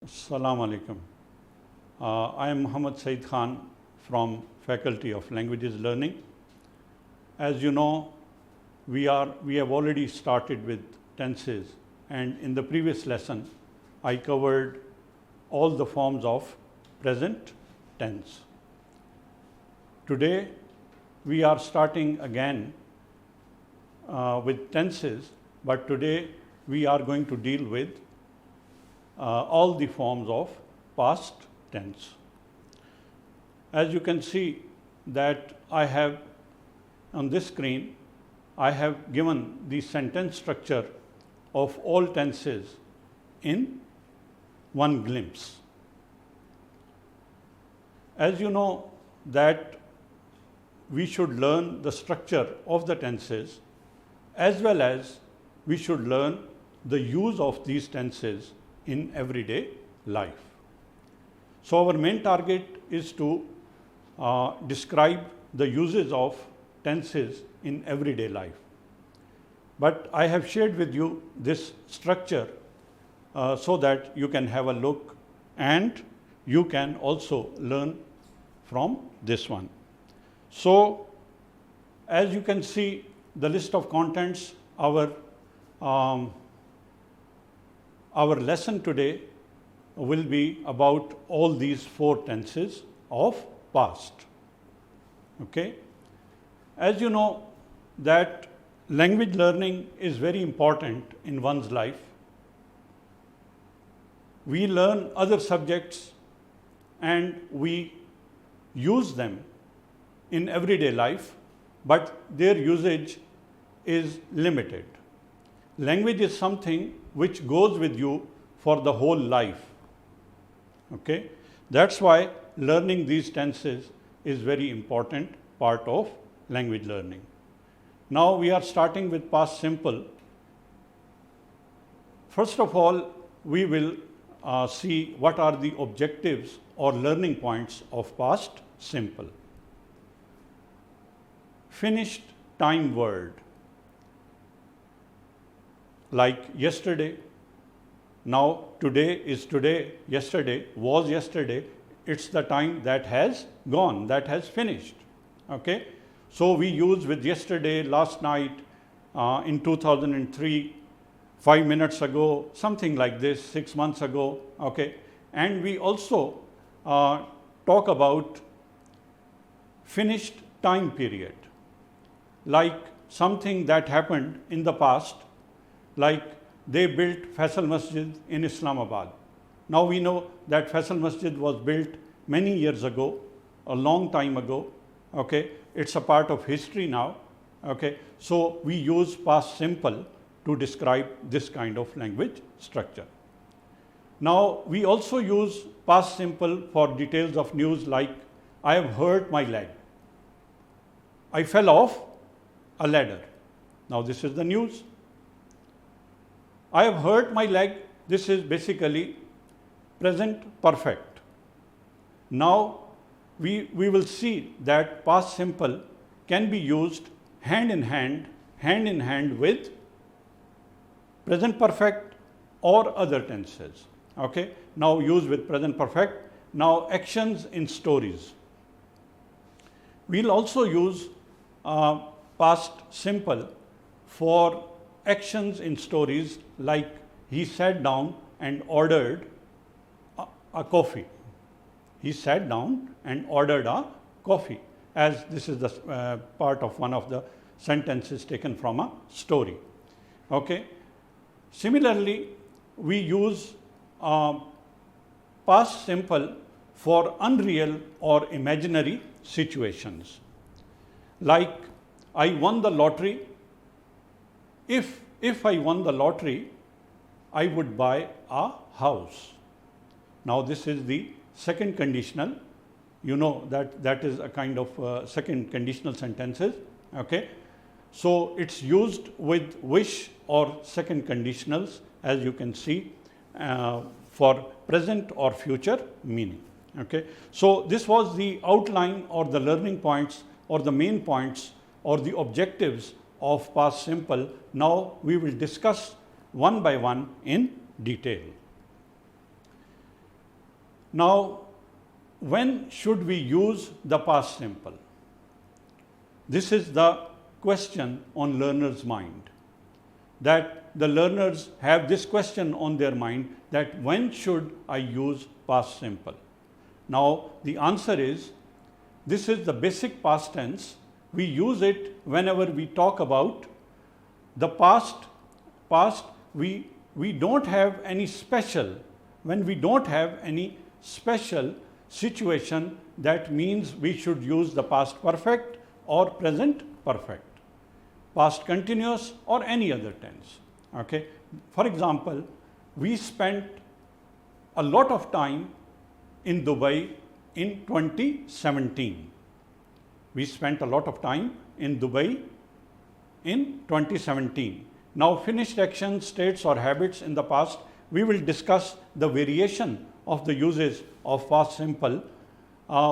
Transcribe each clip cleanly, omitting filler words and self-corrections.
Assalamu alaikum. I am Muhammad Said Khan from Faculty of Languages Learning. As you know, we have already started with tenses, and in the previous lesson I covered all the forms of present tense. Today we are starting again with tenses, but today we are going to deal with all the forms of past tense. As you can see that I have on this screen, I have given the sentence structure of all tenses in one glimpse. As you know that we should learn the structure of the tenses as well as we should learn the use of these tenses in everyday life. So our main target is to describe the uses of tenses in everyday life. But I have shared with you this structure so that you can have a look and you can also learn from this one. So as you can see the list of contents, our lesson today will be about all these four tenses of past. Okay? As you know that language learning is very important in one's life. We learn other subjects and we use them in everyday life, but their usage is limited. Language is something which goes with you for the whole life. Okay? That's why learning these tenses is very important part of language learning. Now we are starting with past simple. First of all, we will see what are the objectives or learning points of past simple. Finished time word. Like yesterday, now today is today, yesterday was yesterday, it's the time that has gone, that has finished. Okay? So we use with yesterday, last night, in 2003, 5 minutes ago, something like this, 6 months ago. Okay? And we also talk about finished time period, like something that happened in the past. Like they built Faisal Masjid in Islamabad. Now we know that Faisal Masjid was built many years ago, a long time ago. Okay, it's a part of history now. Okay, so we use past simple to describe this kind of language structure. Now we also use past simple for details of news, like I have hurt my leg. I fell off a ladder. Now this is the news. I have hurt my leg. This is basically present perfect. Now we will see that past simple can be used hand in hand with present perfect or other tenses. Okay? Now use with present perfect. Now actions in stories. We'll also use past simple for actions in stories, like he sat down and ordered a coffee. He sat down and ordered a coffee, as this is the part of one of the sentences taken from a story. Okay. Similarly, we use past simple for unreal or imaginary situations, like I won the lottery. If I won the lottery, I would buy a house. Now this is the second conditional. You know that is a kind of second conditional sentences. Okay, so it's used with wish or second conditionals, as you can see, for present or future meaning. Okay, so this was the outline or the learning points or the main points or the objectives of past simple. Now we will discuss one by one in detail. Now, when should we use the past simple? This is the question on learners' mind, that the learners have this question on their mind, that when should I use past simple? Now, the answer is, this is the basic past tense. We use it whenever we talk about the past. We don't have any special, when we don't have any special situation, that means we should use the past perfect or present perfect, past continuous or any other tense. Okay. For example, we spent a lot of time in Dubai in 2017. We spent a lot of time in Dubai in 2017. Now, finished actions, states or habits in the past, we will discuss the variation of the uses of past simple.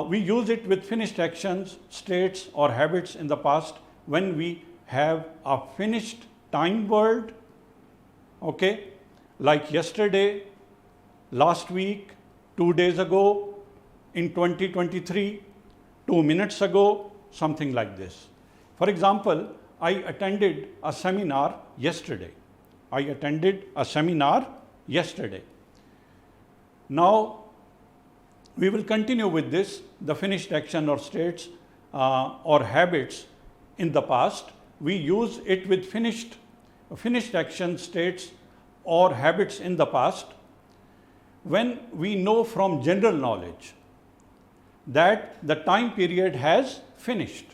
We use it with finished actions, states or habits in the past when we have a finished time word, okay, like yesterday, last week, 2 days ago, in 2023, 2 minutes ago, something like this. For example, I attended a seminar yesterday. Now, we will continue with this, the finished action or states or habits in the past. We use it with finished action, states or habits in the past when we know from general knowledge that the time period has finished.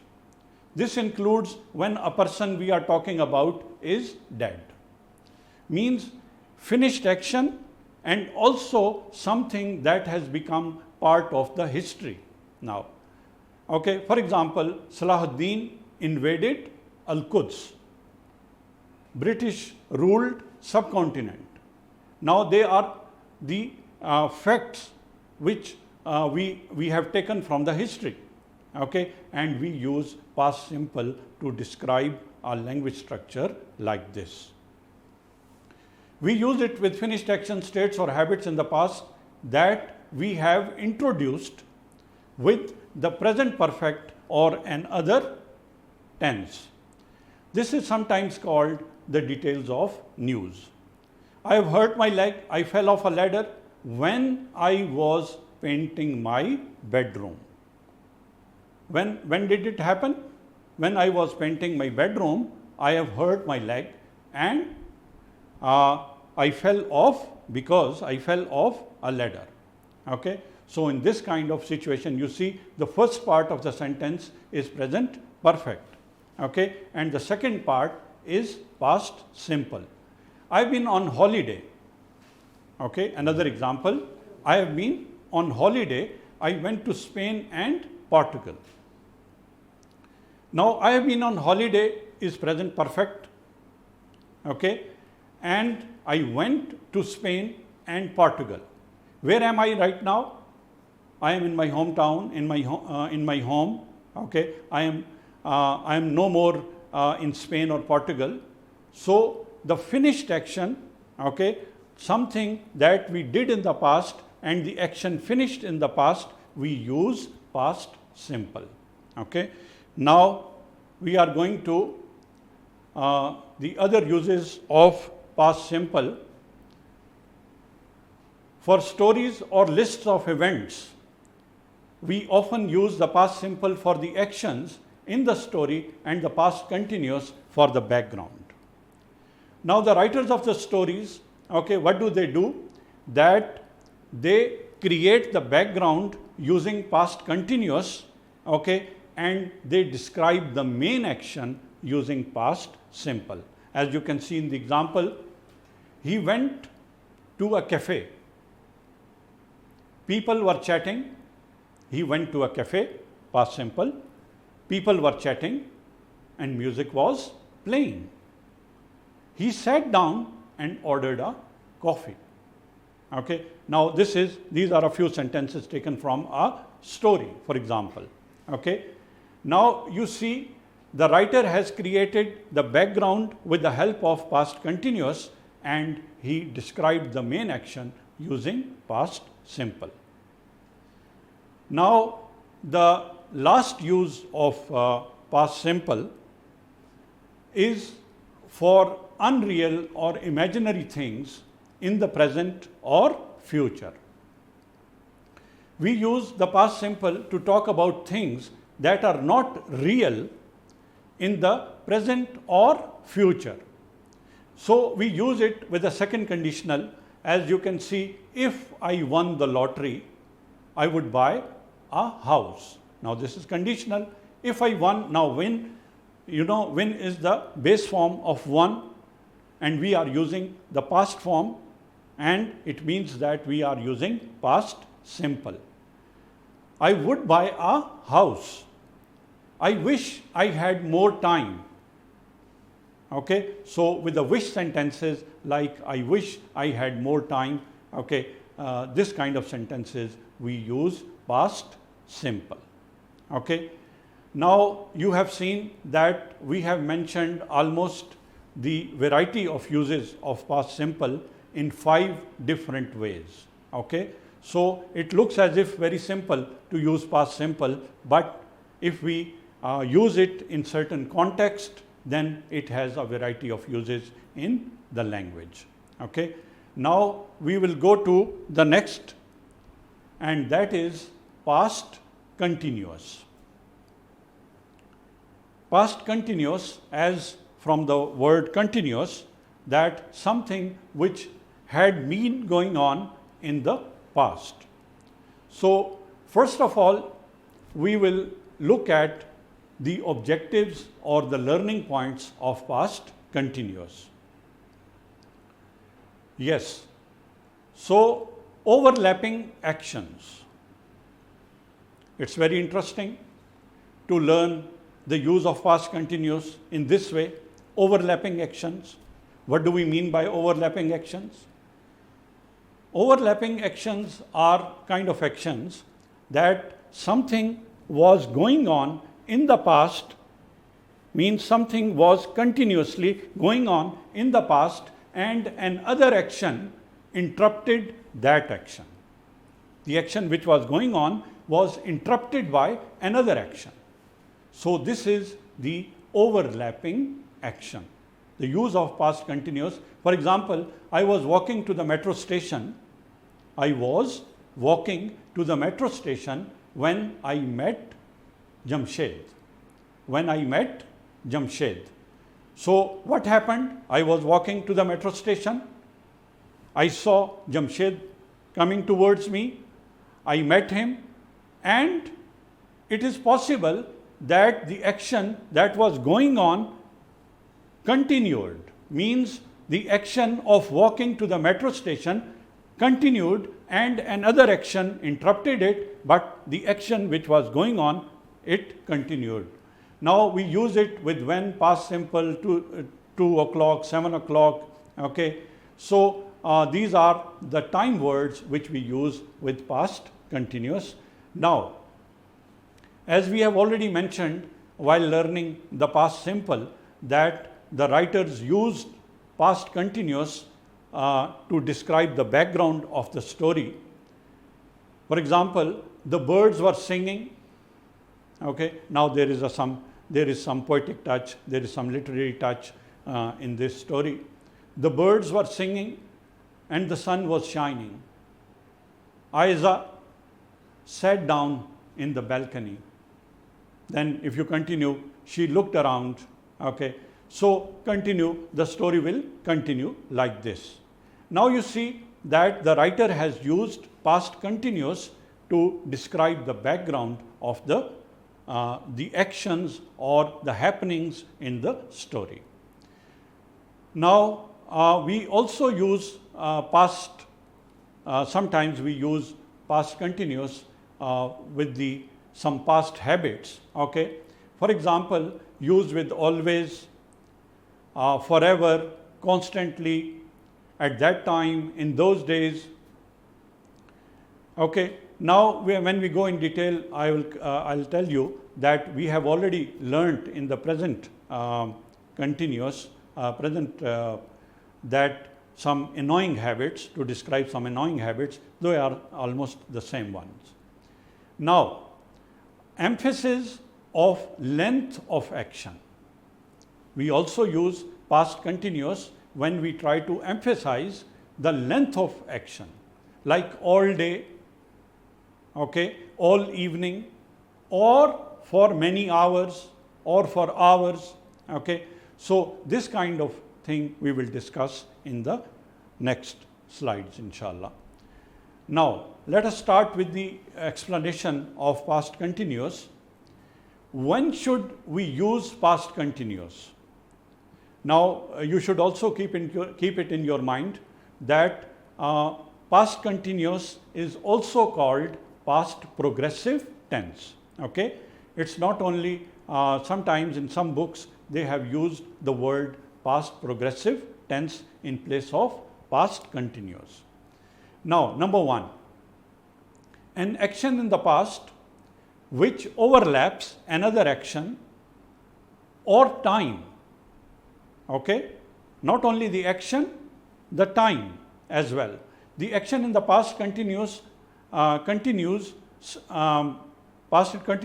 This includes when a person we are talking about is dead. Means finished action and also something that has become part of the history now. Okay, for example, Salahuddin invaded Al-Quds. British ruled subcontinent. Now they are the facts which we have taken from the history. Okay, and we use past simple to describe our language structure like this. We use it with finished action, states or habits in the past that we have introduced with the present perfect or another tense. This is sometimes called the details of news. I have hurt my leg, I fell off a ladder when I was painting my bedroom. When did it happen? When I was painting my bedroom, I have hurt my leg and I fell off because I fell off a ladder. Okay. So, in this kind of situation, you see the first part of the sentence is present perfect. Okay. And the second part is past simple. I have been on holiday. Okay. Another example, I have been on holiday. I went to Spain and Portugal. Now, I have been on holiday is present perfect. Okay. And I went to Spain and Portugal. Where am I right now? I am in my hometown, in my home. Okay. I am no more in Spain or Portugal. So, the finished action, okay, something that we did in the past and the action finished in the past, we use past simple. Okay. Now, we are going to the other uses of past simple. For stories or lists of events, we often use the past simple for the actions in the story and the past continuous for the background. Now, the writers of the stories, okay, what do? That they create the background using past continuous, okay, and they describe the main action using past simple. As you can see in the example, he went to a cafe. People were chatting. He went to a cafe, past simple. People were chatting and music was playing. He sat down and ordered a coffee. Okay. Now, these are a few sentences taken from a story, for example. Okay. Now, you see the writer has created the background with the help of past continuous and he described the main action using past simple. Now, the last use of past simple is for unreal or imaginary things in the present or future. We use the past simple to talk about things that are not real in the present or future. So, we use it with a second conditional. As you can see, if I won the lottery, I would buy a house. Now, this is conditional. If I won, now win, win is the base form of won, and we are using the past form, and it means that we are using past simple. I would buy a house. I wish I had more time. Okay, so with the wish sentences like I wish I had more time, okay, this kind of sentences we use past simple. Okay, now you have seen that we have mentioned almost the variety of uses of past simple in 5 different ways. Okay, so it looks as if very simple to use past simple, but if we use it in certain context, then it has a variety of uses in the language. Okay. Now, we will go to the next, and that is past continuous. Past continuous, as from the word continuous, that something which had been going on in the past. So, first of all, we will look at the objectives or the learning points of past continuous. Yes, so overlapping actions. It's very interesting to learn the use of past continuous in this way. Overlapping actions. What do we mean by overlapping actions? Overlapping actions are kind of actions that something was going on in the past, means something was continuously going on in the past and another action interrupted that action. The action which was going on was interrupted by another action. So, this is the overlapping action. The use of past continuous. For example, I was walking to the metro station. I was walking to the metro station when I met Jamshed. When I met Jamshed. So, what happened? I was walking to the metro station. I saw Jamshed coming towards me. I met him, and it is possible that the action that was going on continued. Means the action of walking to the metro station continued and another action interrupted it, but the action which was going on, it continued. Now, we use it with when, past simple, 2 o'clock, 7 o'clock. Okay. So, these are the time words which we use with past continuous. Now, as we have already mentioned while learning the past simple, that the writers used past continuous to describe the background of the story. For example, the birds were singing. Okay. Now, there is some poetic touch, there is some literary touch in this story. The birds were singing and the sun was shining. Aiza sat down in the balcony. Then, if you continue, she looked around. Okay. So, continue, the story will continue like this. Now, you see that the writer has used past continuous to describe the background of the actions or the happenings in the story. Now, we also use sometimes we use past continuous with some past habits. Okay. For example, used with always, forever, constantly, at that time, in those days. Okay. Now, when we go in detail, I'll tell you that we have already learnt in the present continuous, that some annoying habits, to describe some annoying habits, they are almost the same ones. Now, emphasis of length of action. We also use past continuous when we try to emphasize the length of action, like all day, okay, all evening, or for many hours, or for hours, okay. So this kind of thing we will discuss in the next slides, inshallah. Now, let us start with the explanation of past continuous. When should we use past continuous? Now, you should also keep it in your mind that past continuous is also called past progressive tense. Okay? It's not only, sometimes in some books they have used the word past progressive tense in place of past continuous. Now, number one, an action in the past which overlaps another action or time. Okay? Not only the action, the time as well. The action in the past continuous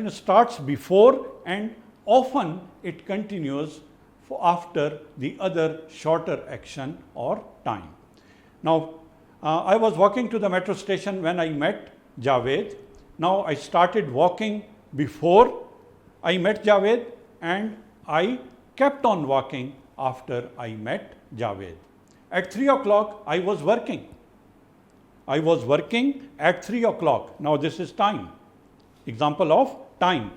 starts before, and often it continues after the other shorter action or time. Now, I was walking to the metro station when I met Javed. Now, I started walking before I met Javed, and I kept on walking after I met Javed. At 3 o'clock, I was working. I was working at 3 o'clock. Now, this is time. Example of time.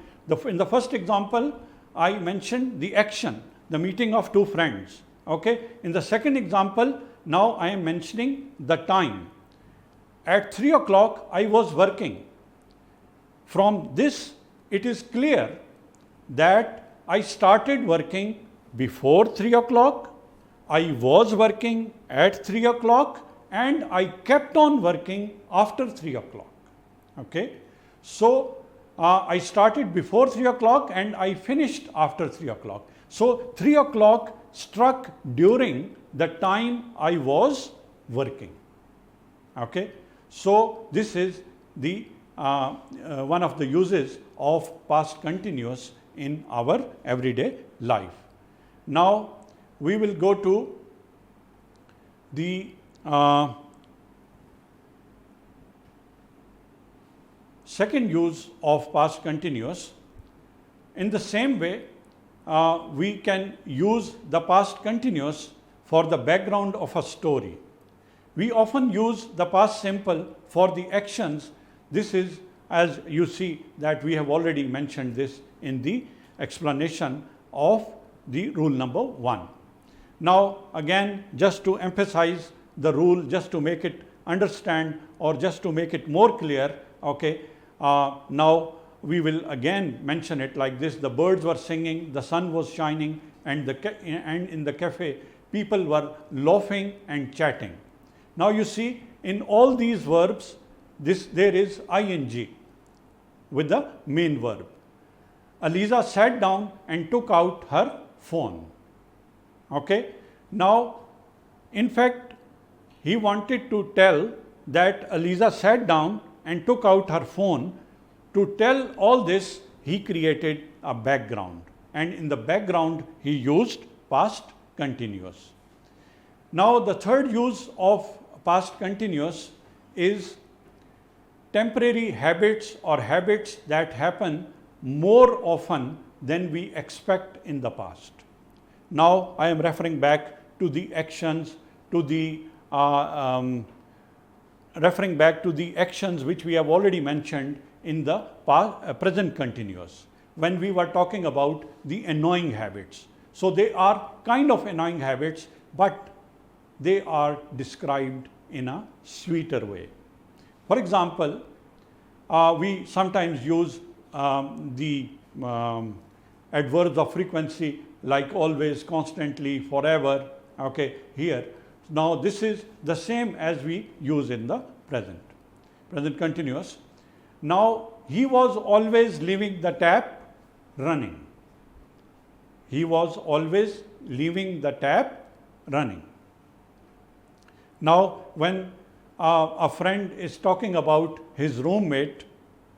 In the first example, I mentioned the action, the meeting of two friends. Okay? In the second example, now I am mentioning the time. At 3 o'clock, I was working. From this, it is clear that I started working before 3 o'clock, I was working at 3 o'clock, and I kept on working after 3 o'clock. Okay? So, I started before 3 o'clock and I finished after 3 o'clock. So, 3 o'clock struck during the time I was working. Okay? So, this is the one of the uses of past continuous in our everyday life. Now, we will go to the second use of past continuous. In the same way, we can use the past continuous for the background of a story. We often use the past simple for the actions. This is, as you see, that we have already mentioned this in the explanation of the rule number 1. Now, again, just to emphasize the rule, just to make it understand or just to make it more clear, okay, now we will again mention it like this. The birds were singing, the sun was shining, and in the cafe, people were laughing and chatting. Now, you see, in all these verbs, there is ing with the main verb. Aliza sat down and took out her phone. Okay? Now, in fact, he wanted to tell that Aliza sat down and took out her phone. To tell all this, he created a background, and in the background he used past continuous. Now, the third use of past continuous is temporary habits or habits that happen more often than we expect in the past. Now, I am referring back to the actions, referring back to the actions which we have already mentioned in the present continuous, when we were talking about the annoying habits. So, they are kind of annoying habits, but they are described in a sweeter way. For example, we sometimes use the adverbs of frequency like always, constantly, forever, okay, here. Now, this is the same as we use in the present continuous. Now, he was always leaving the tap running. He was always leaving the tap running. Now, when a friend is talking about his roommate,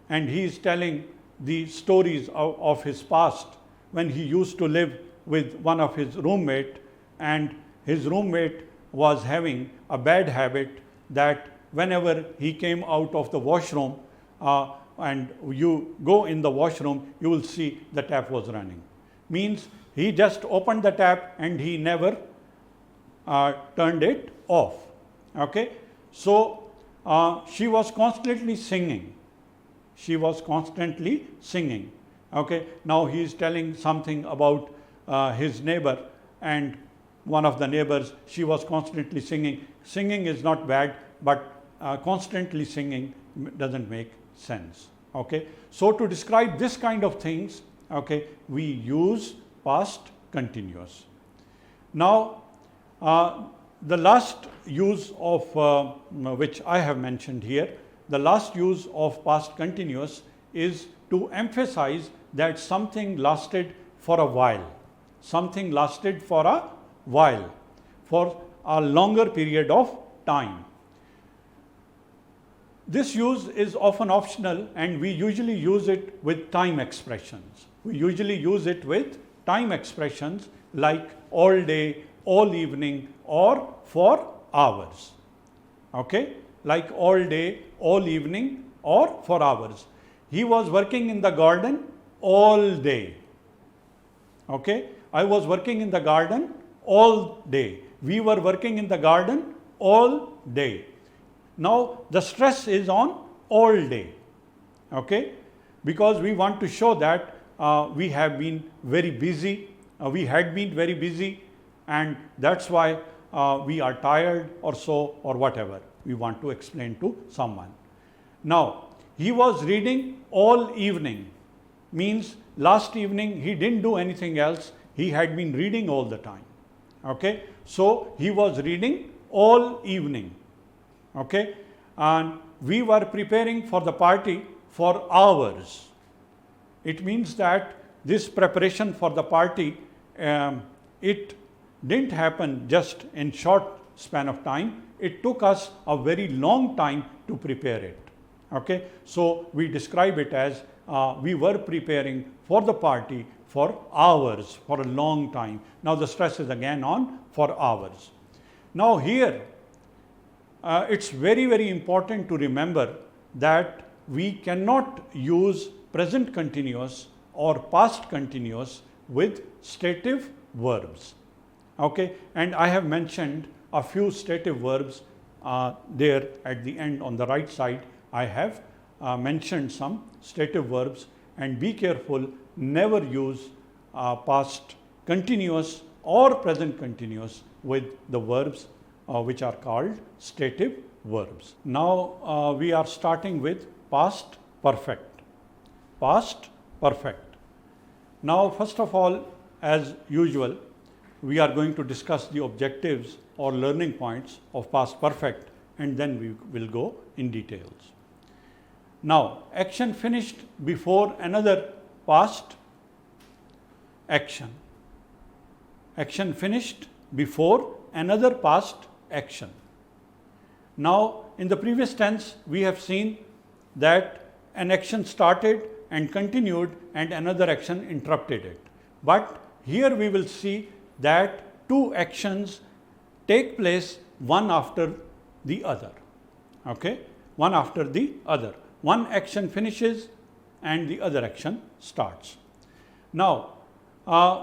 and he is telling the stories of his past when he used to live with one of his roommate, and his roommate was having a bad habit that whenever he came out of the washroom and you go in the washroom, you will see the tap was running. Means he just opened the tap and he never turned it off. Okay, so she was constantly singing. She was constantly singing. Okay, now he is telling something about his neighbor, and one of the neighbors, she was constantly singing. Singing is not bad, but constantly singing doesn't make sense. Okay, so to describe this kind of things, okay, we use past continuous. Now the last use of which I have mentioned here, the last use of past continuous is to emphasize that something lasted for a while. Something lasted for a while, for a longer period of time. This use is often optional, and we usually use it with time expressions. We usually use it with time expressions like all day, all evening, or for hours. Okay, like all day, all evening, or for hours. He was working in the garden all day. Okay, I was working in the garden all day. We were working in the garden all day. Now the stress is on all day. Okay, because we want to show that we have been very busy, we had been very busy, and that's why we are tired or so, or whatever we want to explain to someone. Now he was reading all evening, means last evening he didn't do anything else, he had been reading all the time. Okay, so he was reading all evening. Okay, and we were preparing for the party for hours. It means that this preparation for the party, it didn't happen just in short span of time. It took us a very long time to prepare it. Okay, so we describe it as we were preparing for the party for hours, for a long time. Now the stress is again on for hours. Now here it's very, very important to remember that we cannot use present continuous or past continuous with stative verbs. Okay, and I have mentioned a few stative verbs there at the end on the right side. I have mentioned some stative verbs, and be careful, never use past continuous or present continuous with the verbs which are called stative verbs. Now we are starting with past perfect. Past perfect. Now first of all, as usual, we are going to discuss the objectives or learning points of past perfect, and then we will go in details. Now, action finished before another past action. Action finished before another past action. Now, in the previous tense, we have seen that an action started and continued and another action interrupted it. But here we will see that two actions take place one after the other. Okay, one after the other. One action finishes and the other action starts. Now,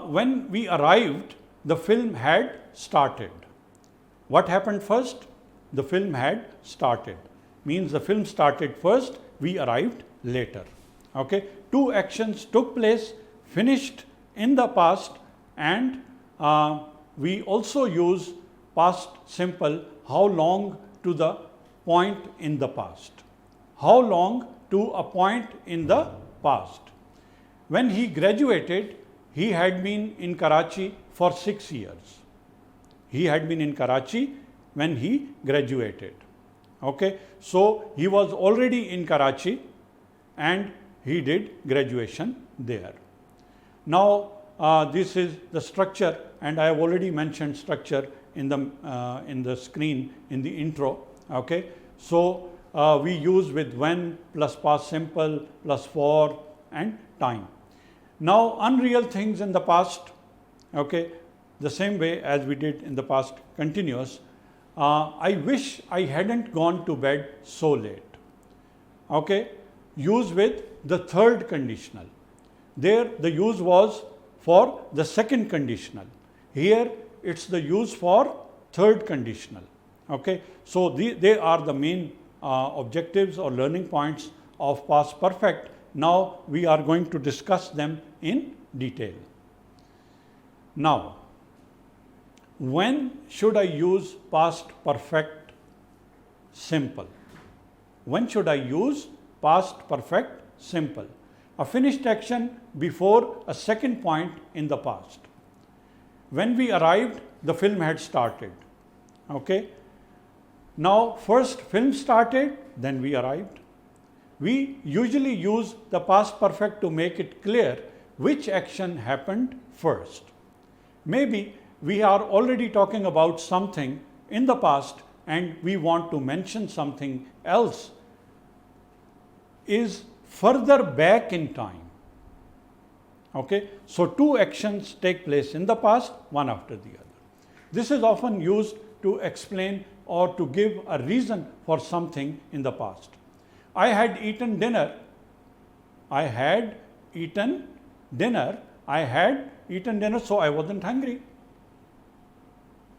when we arrived, the film had started. What happened first? The film had started. Means the film started first, we arrived later. Okay, two actions took place, finished in the past, and we also use past simple how long to the point in the past. How long to a point in the past. When he graduated, he had been in Karachi for 6 years. He had been in Karachi when he graduated. Okay, so he was already in Karachi and he did graduation there. Now this is the structure, and I have already mentioned structure in the screen in the intro. Okay, so we use with when plus past simple plus for and time. Now, unreal things in the past, okay, the same way as we did in the past continuous. I wish I hadn't gone to bed so late. Okay, use with the third conditional. There the use was for the second conditional. Here it's the use for third conditional. Okay, so they are the main objectives or learning points of past perfect. Now we are going to discuss them in detail. Now, when should I use past perfect simple? When should I use past perfect simple? A finished action before a second point in the past. When we arrived, the film had started. Okay. Now, first film started, then we arrived. We usually use the past perfect to make it clear which action happened first. Maybe we are already talking about something in the past and we want to mention something else is further back in time. Okay, so two actions take place in the past, one after the other. This is often used to explain or to give a reason for something in the past. I had eaten dinner. I had eaten dinner. I had eaten dinner, so I wasn't hungry.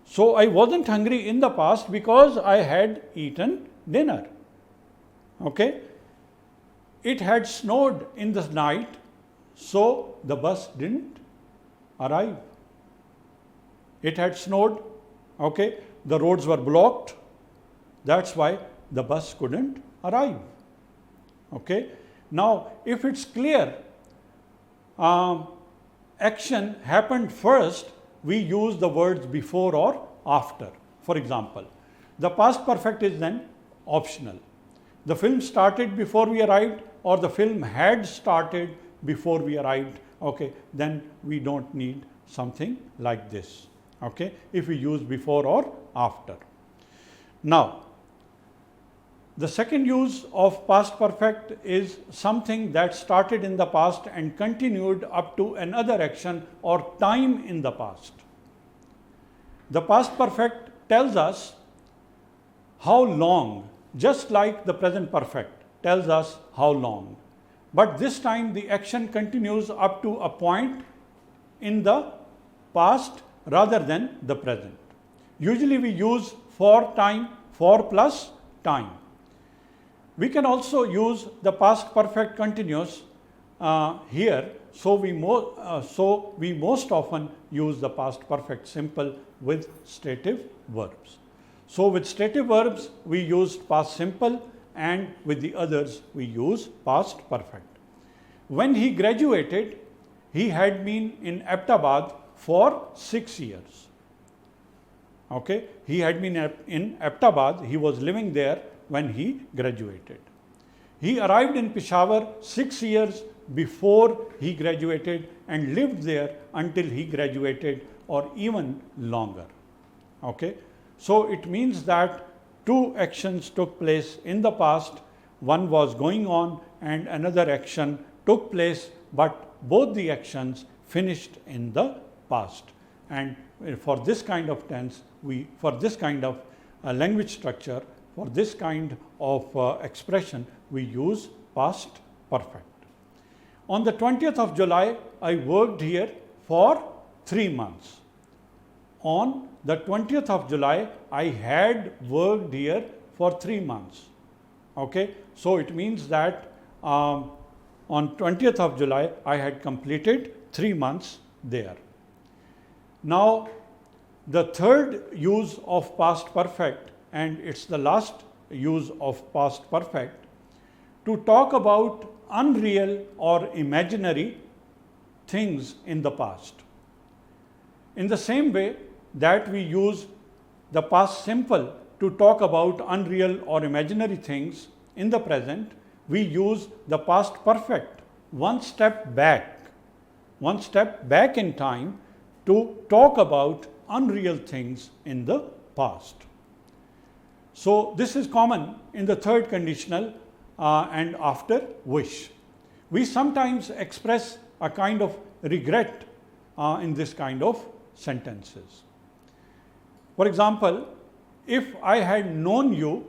So I wasn't hungry in the past because I had eaten dinner. Okay. It had snowed in the night, so the bus didn't arrive. It had snowed, okay, the roads were blocked, that's why the bus couldn't arrive. Okay. Now, if it's clear, action happened first, we use the words before or after. For example, the past perfect is then optional. The film started before we arrived, or the film had started before we arrived, okay, then we don't need something like this, okay, if we use before or after. Now, the second use of past perfect is something that started in the past and continued up to another action or time in the past. The past perfect tells us how long, just like the present perfect tells us how long. But this time the action continues up to a point in the past rather than the present. Usually we use for time, for plus time. We can also use the past perfect continuous here, so we most often use the past perfect simple with stative verbs. So with stative verbs we used past simple, and with the others we use past perfect. When he graduated, he had been in Ahmedabad for 6 years. Okay, he had been in Ahmedabad, he was living there when he graduated. He arrived in Peshawar 6 years before he graduated and lived there until he graduated, or even longer. Okay, so it means that two actions took place in the past, one was going on and another action took place, but both the actions finished in the past. And for this kind of tense, for this kind of language structure, for this kind of expression, we use past perfect. On the 20th of July, I worked here for 3 months. On the 20th of July, I had worked here for 3 months. Okay, so it means that on 20th of July, I had completed 3 months there. Now, the third use of past perfect, and it's the last use of past perfect, to talk about unreal or imaginary things in the past. In the same way that we use the past simple to talk about unreal or imaginary things in the present, we use the past perfect one step back in time to talk about unreal things in the past. So, this is common in the third conditional and after wish. We sometimes express a kind of regret in this kind of sentences. For example, if I had known you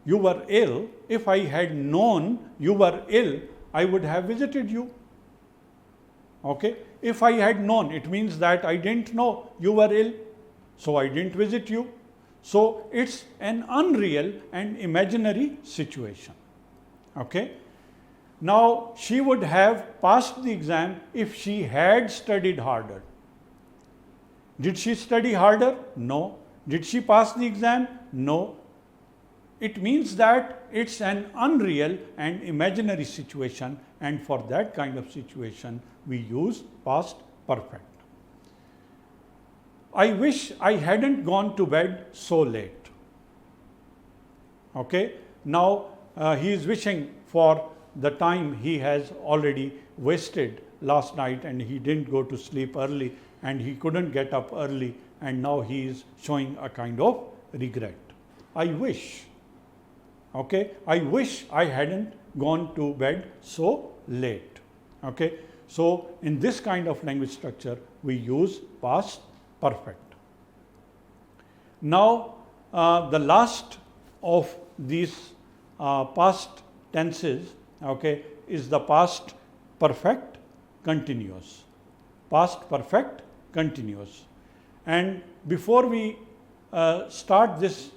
were ill, if I had known you were ill, I would have visited you. Okay? If I had known, it means that I didn't know you were ill, so I didn't visit you. So, it's an unreal and imaginary situation. Okay? Now, she would have passed the exam if she had studied harder. Did she study harder? No. Did she pass the exam? No. It means that it's an unreal and imaginary situation, and for that kind of situation we use past perfect. I wish I hadn't gone to bed so late. Okay? Now he is wishing for the time he has already wasted last night, and he didn't go to sleep early and he couldn't get up early, and now he is showing a kind of regret. I wish. Okay? I wish I hadn't gone to bed so late. Okay? So, in this kind of language structure we use past perfect. Now, the last of these past tenses, okay, is the past perfect continuous. Past perfect continuous. And before we start this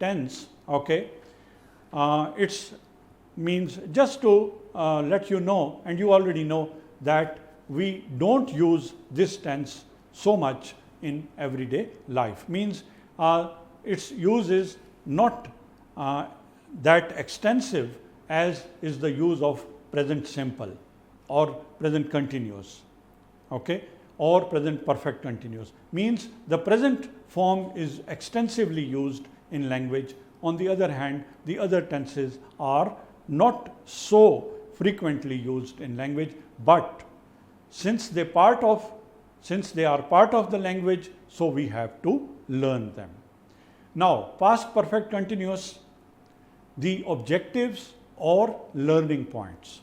tense, okay, it means just to let you know, and you already know, that we don't use this tense so much in everyday life. Means its use is not that extensive as is the use of present simple or present continuous, okay, or present perfect continuous. Means the present form is extensively used in language. On the other hand, the other tenses are not so frequently used in language, but since they are part of the language, so we have to learn them. Now, past perfect continuous, the objectives or learning points.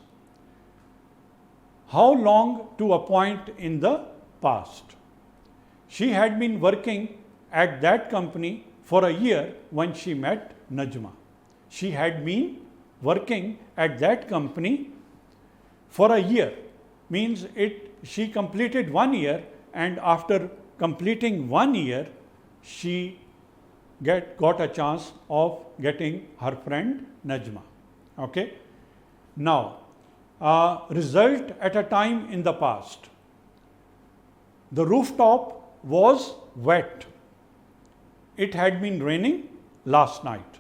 How long to a point in the past? She had been working at that company for a year when she met Najma. She had been working at that company for a year. Means she completed 1 year, and after completing 1 year, she got a chance of getting her friend Najma. Okay? Now, result at a time in the past. The rooftop was wet. It had been raining last night.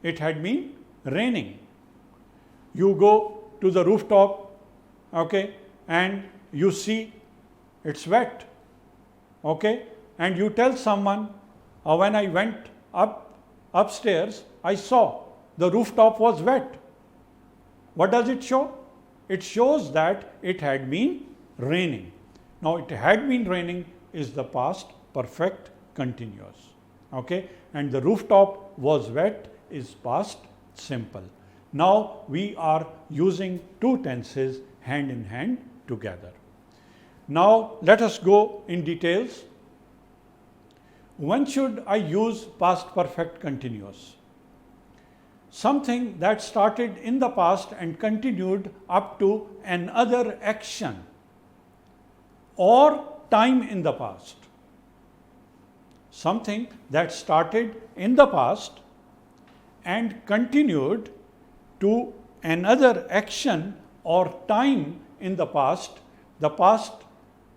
It had been raining. You go to the rooftop, okay, and you see it's wet, okay, and you tell someone, when I went upstairs, I saw the rooftop was wet. What does it show? It shows that it had been raining. Now, it had been raining is the past perfect continuous, okay, and the rooftop was wet is past simple. Now, we are using two tenses hand in hand together. Now, let us go in details. When should I use past perfect continuous? Something that started in the past and continued up to another action or time in the past. Something that started in the past and continued to another action or time in the past. The past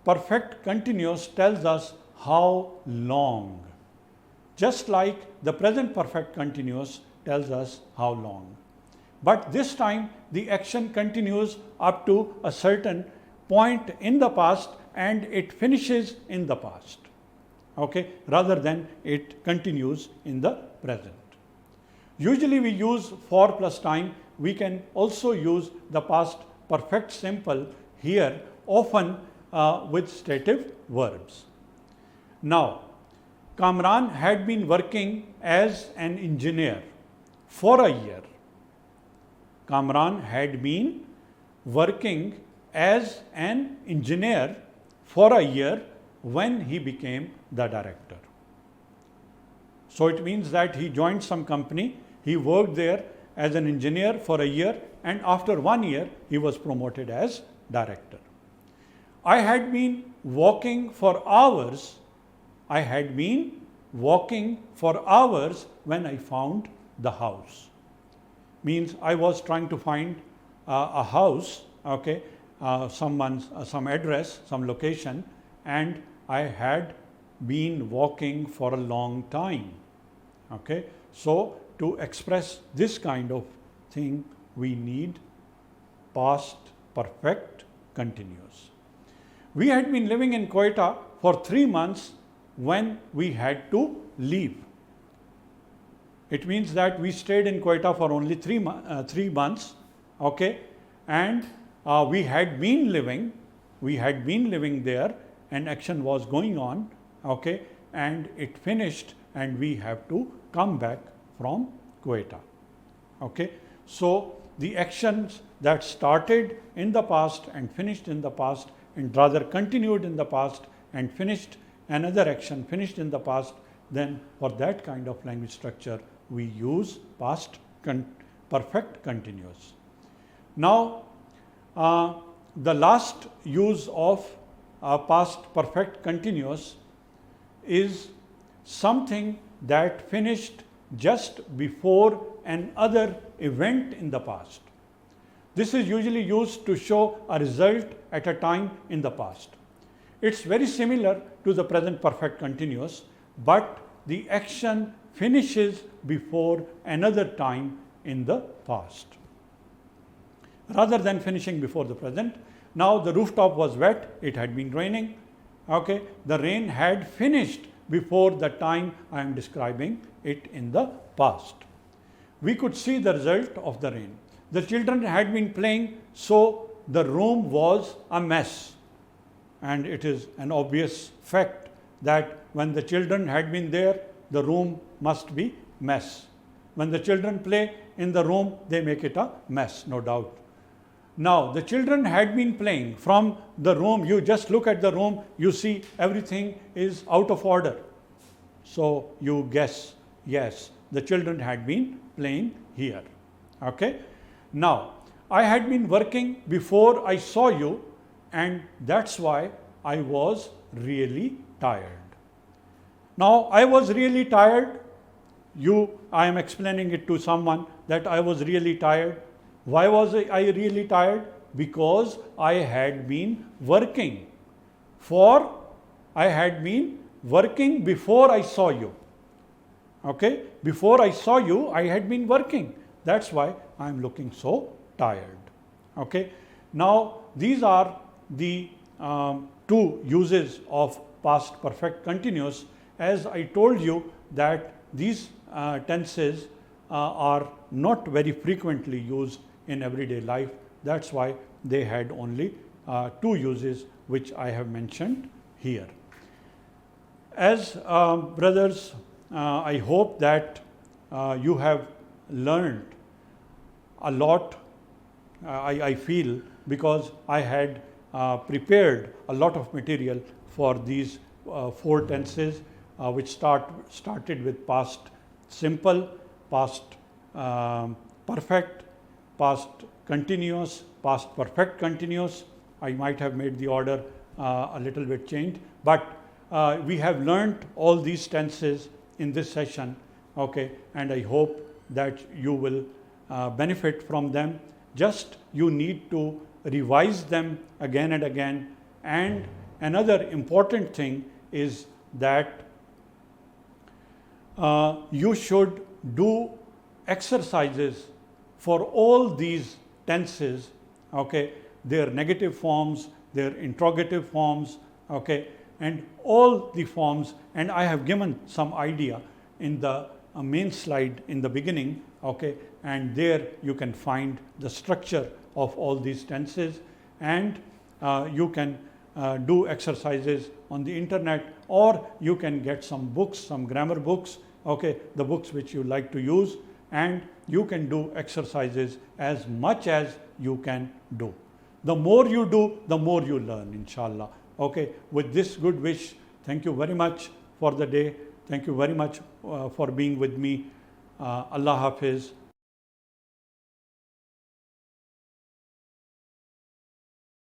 perfect continuous tells us how long, just like the present perfect continuous tells us how long. But this time the action continues up to a certain point in the past and it finishes in the past, okay, rather than it continues in the present. Usually we use for plus time. We can also use the past perfect simple here, often with stative verbs. Now, Kamran had been working as an engineer for a year. Kamran had been working as an engineer for a year when he became the director. So it means that he joined some company, he worked there as an engineer for a year, and after 1 year he was promoted as director. I had been walking for hours. I had been walking for hours when I found the house. Means I was trying to find a house, okay, some address, some location, and I had been walking for a long time. Okay, so to express this kind of thing, we need past perfect continuous. We had been living in Quetta for 3 months when we had to leave. It means that we stayed in Quetta for only 3 months, okay, and we had been living there, and action was going on, okay, and it finished, and we have to come back from Quetta. Okay, so the actions that started in the past and finished in the past, and rather continued in the past and finished another action finished in the past, then for that kind of language structure we use past perfect continuous. Now the last use of past perfect continuous is something that finished just before another event in the past. This is usually used to show a result at a time in the past. It's very similar to the present perfect continuous, but the action finishes before another time in the past, rather than finishing before the present. Now the rooftop was wet, it had been raining, okay, the rain had finished before the time I am describing it in the past. We could see the result of the rain. The children had been playing, so the room was a mess. And it is an obvious fact that when the children had been there, the room must be mess. When the children play in the room, they make it a mess, no doubt. Now, the children had been playing from the room. You just look at the room, you see everything is out of order. So you guess, yes, the children had been playing here. Okay. Now, I had been working before I saw you, and that's why I was really tired. Now, I was really tired. I am explaining it to someone that I was really tired. Why was I really tired? Because I had been working before I saw you. Okay? Before I saw you, I had been working. That's why I am looking so tired. Okay? Now, these are the two uses of past perfect continuous. As I told you that these tenses are not very frequently used in everyday life. That's why they had only two uses, which I have mentioned here. As brothers, I hope that you have learned a lot, I feel, because I had prepared a lot of material for these four tenses, which started with past simple, past perfect, past continuous, past perfect continuous. I might have made the order a little bit changed, but we have learned all these tenses in this session, okay, and I hope that you will benefit from them. Just you need to revise them again and again. And another important thing is that you should do exercises for all these tenses, okay, their negative forms, their interrogative forms, okay, and all the forms. And I have given some idea in the main slide in the beginning, okay, and there you can find the structure of all these tenses, and you can do exercises on the internet, or you can get some books, some grammar books, okay, the books which you like to use, and you can do exercises as much as you can do. The more you do, the more you learn, inshallah. Okay, with this good wish, thank you very much for the day. Thank you very much for being with me. Allah Hafiz.